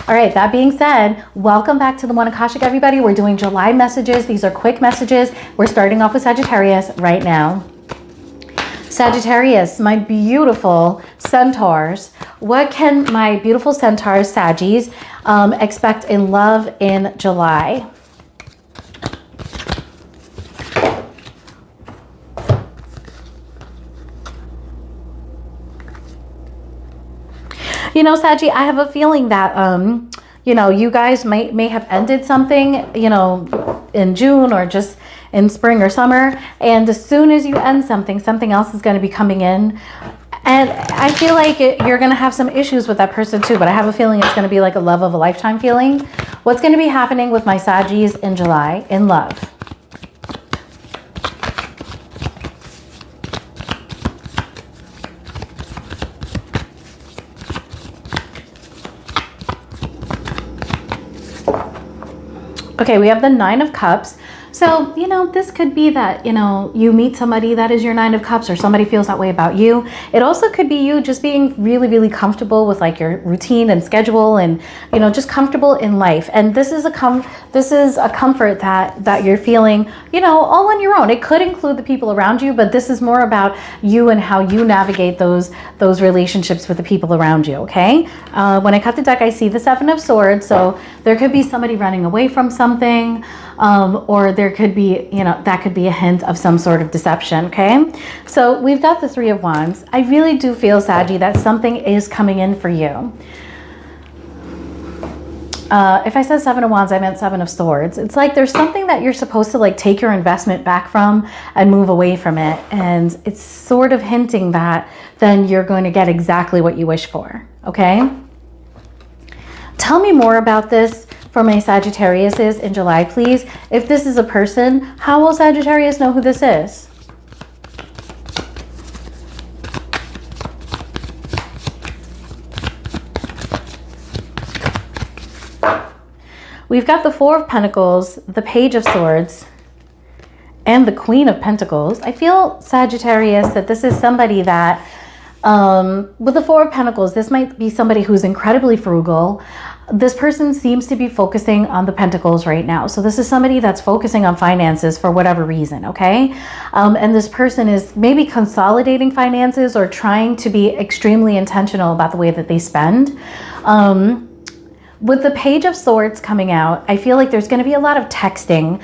All right, that being said, welcome back to the One Akashic, everybody. We're doing July messages. These are quick messages. We're starting off with Sagittarius right now. Sagittarius, my beautiful centaurs. What can my beautiful centaurs, Saggies, expect in love in July? You know, Saggy, I have a feeling that, you know, you guys may have ended something, you know, in June or just in spring or summer. And as soon as you end something, something else is going to be coming in. And I feel like you're going to have some issues with that person too. But I have a feeling it's going to be like a love of a lifetime feeling. What's going to be happening with my Saggies in July in love? Okay, we have the Nine of Cups. So, you know, this could be that, you know, you meet somebody that is your Nine of Cups, or somebody feels that way about you. It also could be you just being really, really comfortable with like your routine and schedule, and, you know, just comfortable in life. And this is a comfort that you're feeling, you know, all on your own. It could include the people around you, but this is more about you and how you navigate those relationships with the people around you. Okay. When I cut the deck, I see the Seven of Swords. So there could be somebody running away from something, or there could be, you know, that could be a hint of some sort of deception. Okay. So we've got the Three of Wands. I really do feel, Saggy, that something is coming in for you. If I said Seven of Wands, I meant Seven of Swords. It's like there's something that you're supposed to like take your investment back from and move away from it. And it's sort of hinting that then you're going to get exactly what you wish for. Okay. Tell me more about this for my Sagittariuses in July, please. If this is a person, how will Sagittarius know who this is? We've got the Four of Pentacles, the Page of Swords, and the Queen of Pentacles. I feel, Sagittarius, that this is somebody that, with the Four of Pentacles, this might be somebody who's incredibly frugal. This person seems to be focusing on the Pentacles right now. So this is somebody that's focusing on finances for whatever reason, okay? And this person is maybe consolidating finances or trying to be extremely intentional about the way that they spend. With the Page of Swords coming out, I feel like there's going to be a lot of texting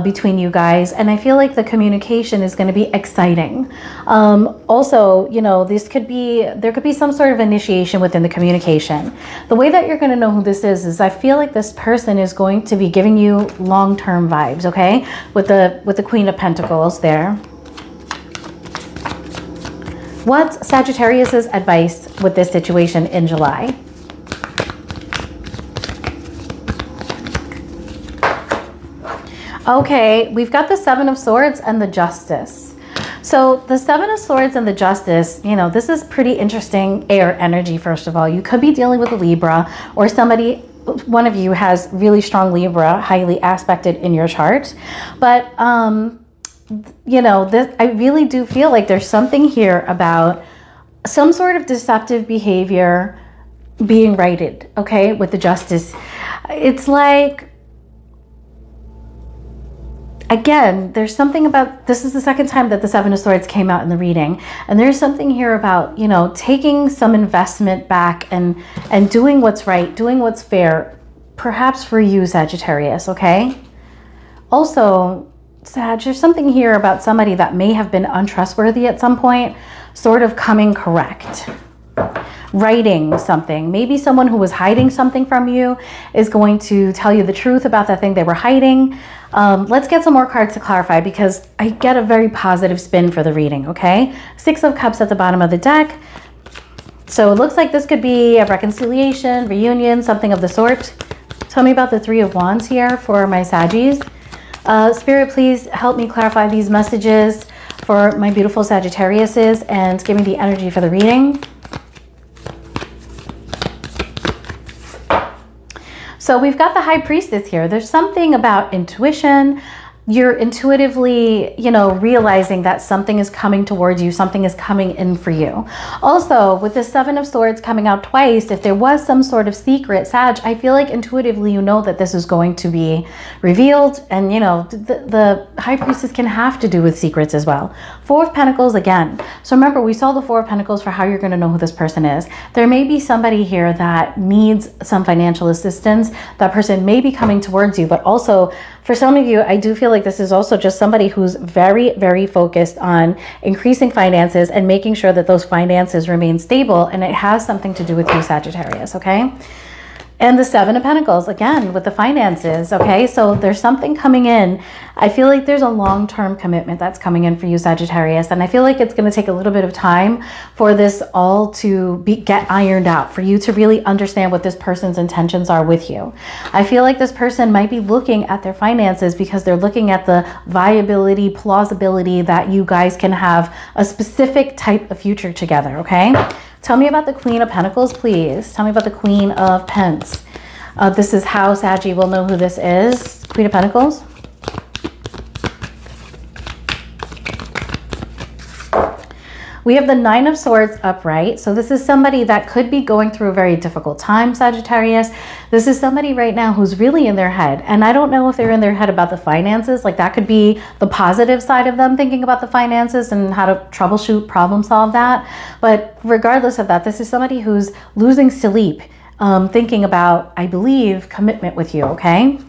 between you guys, and I feel like the communication is going to be exciting. Also, you know, there could be some sort of initiation within the communication. The way that you're going to know who this is I feel like this person is going to be giving you long-term vibes, okay? With the Queen of Pentacles there. What's Sagittarius's advice with this situation in July? Okay, we've got the Seven of Swords and the Justice. So the Seven of Swords and the Justice, you know, this is pretty interesting air energy, first of all. You could be dealing with a Libra, or somebody, one of you has really strong Libra, highly aspected in your chart. But, you know, I really do feel like there's something here about some sort of deceptive behavior being righted, okay, with the Justice. It's like, again, there's something about, this is the second time that the Seven of Swords came out in the reading. And there's something here about, you know, taking some investment back and doing what's right, doing what's fair, perhaps for you, Sagittarius, okay? Also, Sag, there's something here about somebody that may have been untrustworthy at some point, sort of coming correct. Writing something. Maybe someone who was hiding something from you is going to tell you the truth about that thing they were hiding. Let's get some more cards to clarify, because I get a very positive spin for the reading, okay? Six of Cups at the bottom of the deck. So it looks like this could be a reconciliation, reunion, something of the sort. Tell me about the Three of Wands here for my Saggies. Spirit, please help me clarify these messages for my beautiful Sagittariuses and give me the energy for the reading. So we've got the High Priestess here. There's something about intuition. you're intuitively, you know, realizing that something is coming towards you, something is coming in for you. Also, with the Seven of Swords coming out twice, if there was some sort of secret, Sag, I feel like intuitively you know that this is going to be revealed. And, you know, the High Priestess can have to do with secrets as well. Four of Pentacles again. So remember, we saw the Four of Pentacles for how you're going to know who this person is. There may be somebody here that needs some financial assistance. That person may be coming towards you, but also for some of you, I do feel like this is also just somebody who's very, very focused on increasing finances and making sure that those finances remain stable. And it has something to do with you, Sagittarius, okay? And the Seven of Pentacles, again, with the finances, okay? So there's something coming in. I feel like there's a long-term commitment that's coming in for you, Sagittarius. And I feel like it's going to take a little bit of time for this all to get ironed out, for you to really understand what this person's intentions are with you. I feel like this person might be looking at their finances because they're looking at the viability, plausibility that you guys can have a specific type of future together, okay? Tell me about the Queen of Pentacles, please. Tell me about the Queen of Pence. This is how Saggy will know who this is. Queen of Pentacles. We have the Nine of Swords upright. So this is somebody that could be going through a very difficult time, Sagittarius. This is somebody right now who's really in their head. And I don't know if they're in their head about the finances. Like that could be the positive side of them thinking about the finances and how to troubleshoot, problem solve that. But regardless of that, this is somebody who's losing sleep, thinking about, I believe, commitment with you, okay?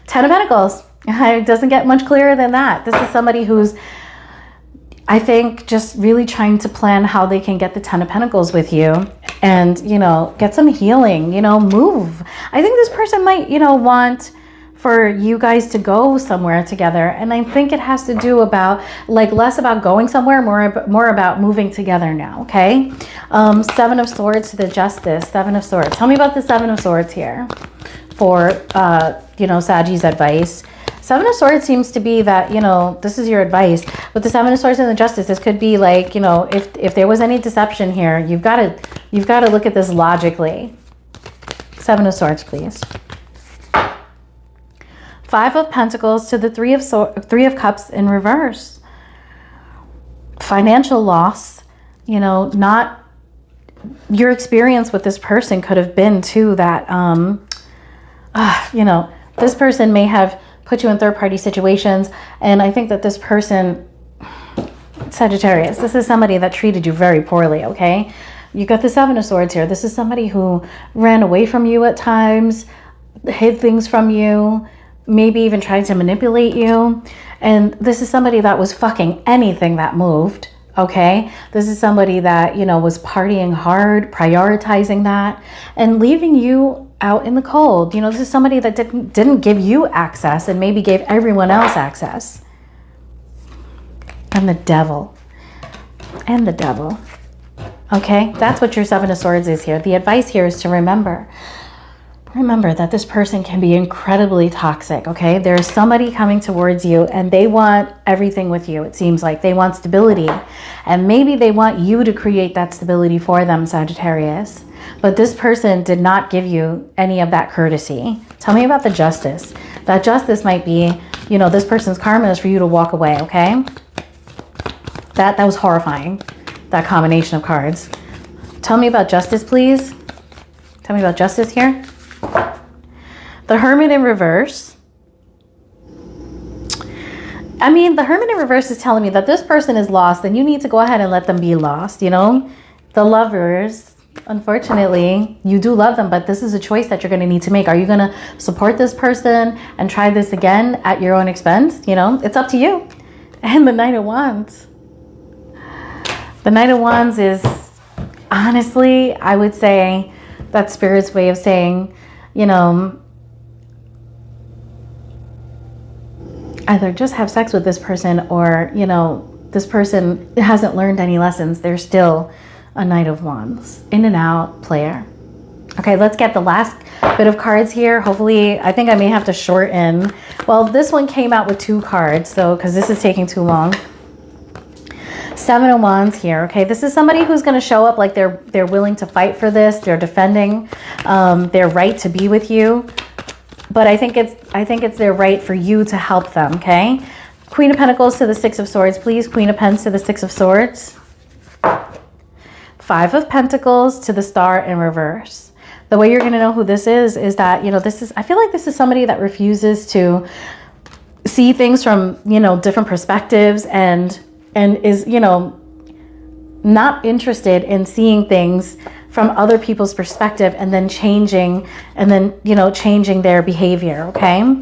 Ten of Pentacles. It doesn't get much clearer than that. This is somebody who's, I think, just really trying to plan how they can get the Ten of Pentacles with you and, you know, get some healing, you know, move. I think this person might, you know, want for you guys to go somewhere together. And I think it has to do about, like, less about going somewhere, more about moving together now, okay? Seven of Swords to the Justice, Seven of Swords. Tell me about the Seven of Swords here for, you know, Saggy's advice. Seven of Swords seems to be that, you know, this is your advice. With the Seven of Swords and the Justice, this could be like, you know, if there was any deception here, you've got to look at this logically. Seven of Swords, please. Five of Pentacles to the Three of Cups in reverse. Financial loss, you know, not your experience with this person could have been too that, you know, this person may have put you in third-party situations. And I think that this person, Sagittarius, this is somebody that treated you very poorly, okay? You got the Seven of Swords here. This is somebody who ran away from you at times, hid things from you, maybe even tried to manipulate you. And this is somebody that was fucking anything that moved, okay? This is somebody that, you know, was partying hard, prioritizing that, and leaving you out in the cold. You know, this is somebody that didn't give you access and maybe gave everyone else access. And the Devil. And the Devil. Okay, that's what your Seven of Swords is here. The advice here is to remember that this person can be incredibly toxic, okay? There's somebody coming towards you and they want everything with you. It seems like they want stability, and maybe they want you to create that stability for them, Sagittarius. But this person did not give you any of that courtesy. Tell me about the Justice. That Justice might be, you know, this person's karma is for you to walk away, okay? That was horrifying, that combination of cards. Tell me about Justice, please. Tell me about Justice here. The Hermit in reverse. I mean, the Hermit in reverse is telling me that this person is lost and you need to go ahead and let them be lost, you know? The Lovers, unfortunately, you do love them, but this is a choice that you're going to need to make. Are you going to support this person and try this again at your own expense? You know, it's up to you. And the Knight of Wands. The Knight of Wands is, honestly, I would say that's Spirit's way of saying, you know, either just have sex with this person or, you know, this person hasn't learned any lessons. They're still a Knight of Wands. In and out player. Okay, let's get the last bit of cards here. Hopefully, I think I may have to shorten. Well, this one came out with 2 cards, so because this is taking too long. Seven of Wands here. Okay, this is somebody who's going to show up like they're willing to fight for this. They're defending their right to be with you. but I think it's their right for you to help them, okay? Queen of Pentacles to the Six of Swords, please. Queen of Pence to the Six of Swords. Five of Pentacles to the Star in reverse. The way you're going to know who this is that, you know, I feel like this is somebody that refuses to see things from, you know, different perspectives and is, you know, not interested in seeing things from other people's perspective and then changing their behavior, okay?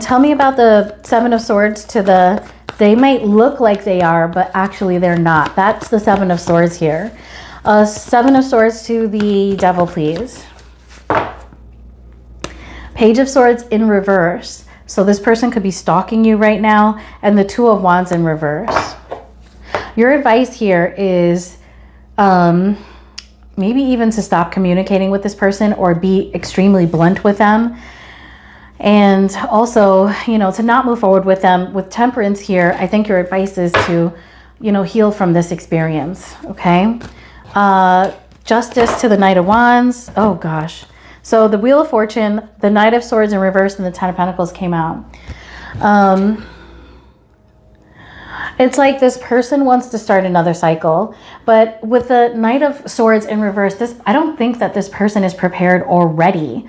Tell me about the Seven of Swords to the, they might look like they are, but actually they're not. That's the Seven of Swords here. Seven of Swords to the Devil, please. Page of Swords in reverse. So this person could be stalking you right now, and the Two of Wands in reverse. Your advice here is maybe even to stop communicating with this person or be extremely blunt with them. And also, you know, to not move forward with them. With Temperance here, I think your advice is to, you know, heal from this experience, okay? Justice to the Knight of Wands. Oh, gosh. So the Wheel of Fortune, the Knight of Swords in reverse, and the Ten of Pentacles came out. It's like this person wants to start another cycle, but with the Knight of Swords in reverse, I don't think that this person is prepared or ready.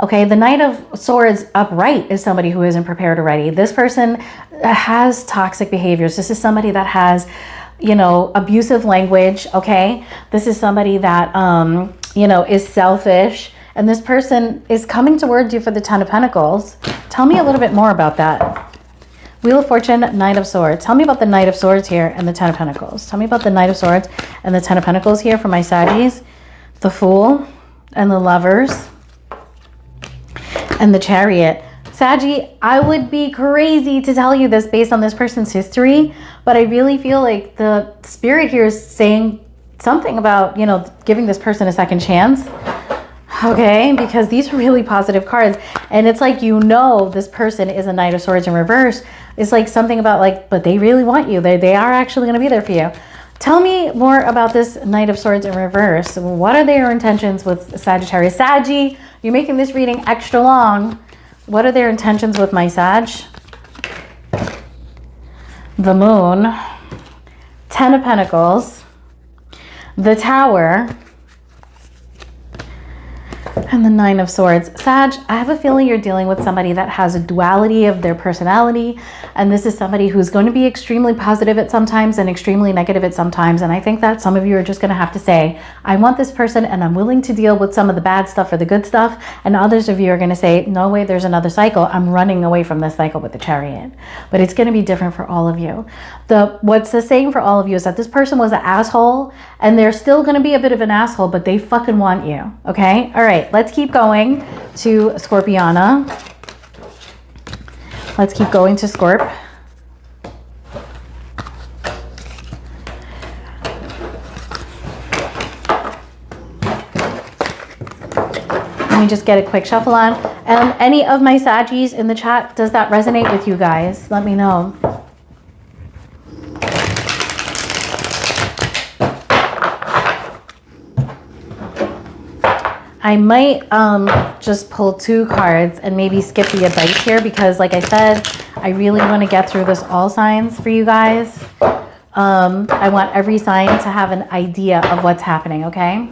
Okay, the Knight of Swords upright is somebody who isn't prepared or ready. This person has toxic behaviors. This is somebody that has, you know, abusive language, okay? This is somebody that, you know, is selfish. And this person is coming towards you for the Ten of Pentacles. Tell me a little bit more about that. Wheel of Fortune, Knight of Swords. Tell me about the Knight of Swords here and the Ten of Pentacles. Tell me about the Knight of Swords and the Ten of Pentacles here for my Saggies. The Fool and the Lovers and the Chariot. Saggy, I would be crazy to tell you this based on this person's history, but I really feel like the Spirit here is saying something about, you know, giving this person a second chance. Okay, because these are really positive cards. And it's like, you know, this person is a Knight of Swords in reverse. It's like something about like, but they really want you. They are actually going to be there for you. Tell me more about this Knight of Swords in reverse. What are their intentions with Sagittarius? Saggy, you're making this reading extra long. What are their intentions with my Sag? The Moon, Ten of Pentacles, the Tower, and the Nine of Swords. Sag, I have a feeling you're dealing with somebody that has a duality of their personality. And this is somebody who's going to be extremely positive at sometimes and extremely negative at sometimes. And I think that some of you are just going to have to say, I want this person and I'm willing to deal with some of the bad stuff or the good stuff. And others of you are going to say, no way, there's another cycle. I'm running away from this cycle with the Chariot. But it's going to be different for all of you. What's the saying for all of you is that this person was an asshole and they're still going to be a bit of an asshole, but they fucking want you. Okay? All right. Let's keep going to Scorpiana. Let's keep going to Scorp. Let me just get a quick shuffle on. And any of my Saggies in the chat, does that resonate with you guys? Let me know. I might just pull two cards and maybe skip the advice here because, like I said, I really want to get through this all signs for you guys. I want every sign to have an idea of what's happening, okay?